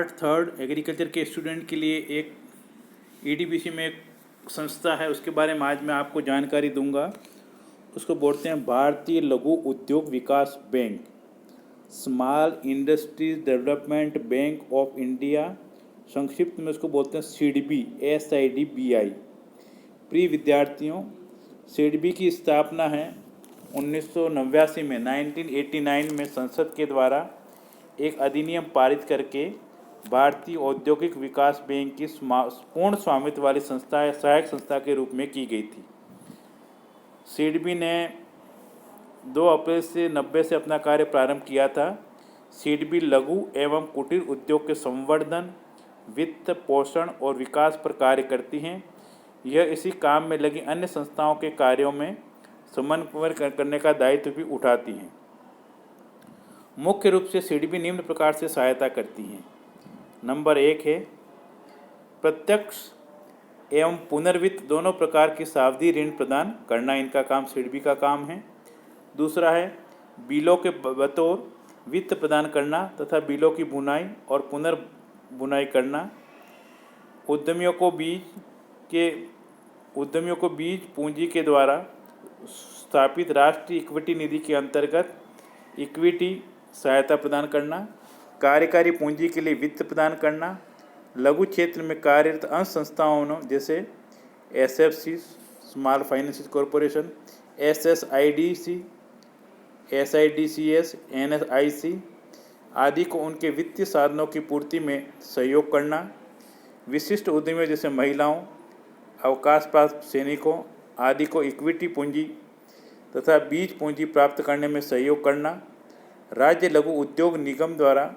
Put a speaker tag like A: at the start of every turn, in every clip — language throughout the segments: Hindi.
A: पार्ट थर्ड एग्रीकल्चर के स्टूडेंट के लिए एक ईडीपीसी में एक संस्था है, उसके बारे में आज मैं आपको जानकारी दूंगा। उसको बोलते हैं भारतीय लघु उद्योग विकास bank, small industries development bank of India, संक्षिप्त में उसको बोलते हैं सिडबी, SIDBI। प्रिय विद्यार्थियों, सिडबी की स्थापना है 1989 में 1989 में संसद के द्वारा एक अधिनियम पारित करके भारतीय औद्योगिक विकास बैंक की पूर्ण स्वामित्व वाली संस्था या सहायक संस्था के रूप में की गई थी। सिडबी ने 2 अप्रैल से 90 से अपना कार्य प्रारंभ किया था। सिडबी लघु एवं कुटीर उद्योग के संवर्धन, वित्त पोषण और विकास पर कार्य करती हैं। यह इसी काम में लगी अन्य संस्थाओं के कार्यों में समन्वय करने का दायित्व भी उठाती हैं। मुख्य रूप से सिडबी निम्न प्रकार से सहायता करती हैं। नंबर 1 है प्रत्यक्ष एवं पुनर्वित्त दोनों प्रकार की सावधि ऋण प्रदान करना, इनका काम सिडबी का काम है। दूसरा है बिलों के बतौर वित्त प्रदान करना तथा बिलों की बुनाई और पुनर्बुनाई करना। उद्यमियों को बीज पूंजी के द्वारा स्थापित राष्ट्रीय इक्विटी निधि के अंतर्गत इक्विटी सहायता प्रदान करना। कार्यकारी पूंजी के लिए वित्त प्रदान करना। लघु क्षेत्र में कार्यरत अंश संस्थाओं जैसे SFC, small finance corporation, SSIDC, SIDCS, NSIC आदि को उनके वित्तीय साधनों की पूर्ति में सहयोग करना। विशिष्ट उद्यमियों जैसे महिलाओं, अवकाश प्राप्त सैनिकों आदि को इक्विटी पूंजी तथा बीज पूंजी प्राप्त करने में सहयोग करना। राज्य लघु उद्योग निगम द्वारा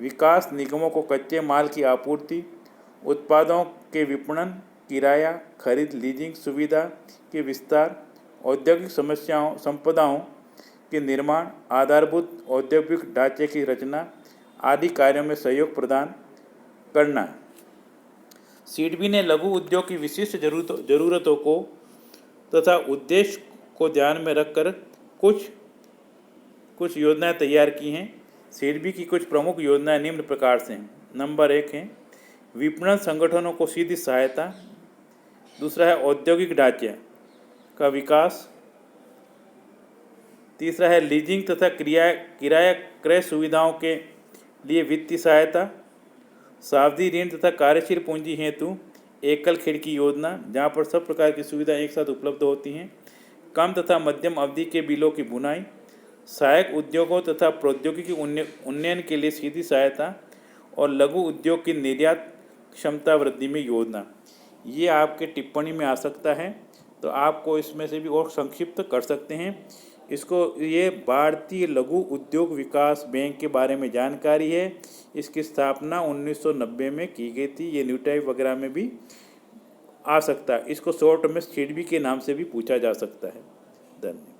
A: विकास निगमों को कच्चे माल की आपूर्ति, उत्पादों के विपणन, किराया, खरीद, लीजिंग सुविधा के विस्तार, औद्योगिक संपदाओं के निर्माण, आधारभूत औद्योगिक ढांचे की रचना आदि कार्यों में सहयोग प्रदान करना। सिडबी ने लघु उद्योग की विशिष्ट जरूरतों को तथा उद्देश्य को ध्यान में रखकर कुछ योजनाएं तैयार की हैं। सिडबी की कुछ प्रमुख योजनाएं निम्न प्रकार से हैं। नंबर 1 है विपणन संगठनों को सीधी सहायता। दूसरा है औद्योगिक ढांचे का विकास। तीसरा है लीजिंग तथा किराया क्रय सुविधाओं के लिए वित्तीय सहायता। सावधि ऋण तथा कार्यशील पूंजी हेतु एकल खिड़की योजना, जहां पर सब प्रकार की सुविधाएं एक साथ उपलब्ध होती हैं। कम तथा मध्यम अवधि के बिलों की बुनाई, सहायक उद्योगों तथा प्रौद्योगिकी उन्नयन के लिए सीधी सहायता और लघु उद्योग की निर्यात क्षमता वृद्धि में योजना। ये आपके टिप्पणी में आ सकता है, तो आपको इसमें से भी और संक्षिप्त कर सकते हैं इसको। ये भारतीय लघु उद्योग विकास बैंक के बारे में जानकारी है। इसकी स्थापना 1990 में की गई थी। ये न्यू टाइप वगैरह में भी आ सकता है। इसको शॉर्ट में सिडबी के नाम से भी पूछा जा सकता है। धन्यवाद।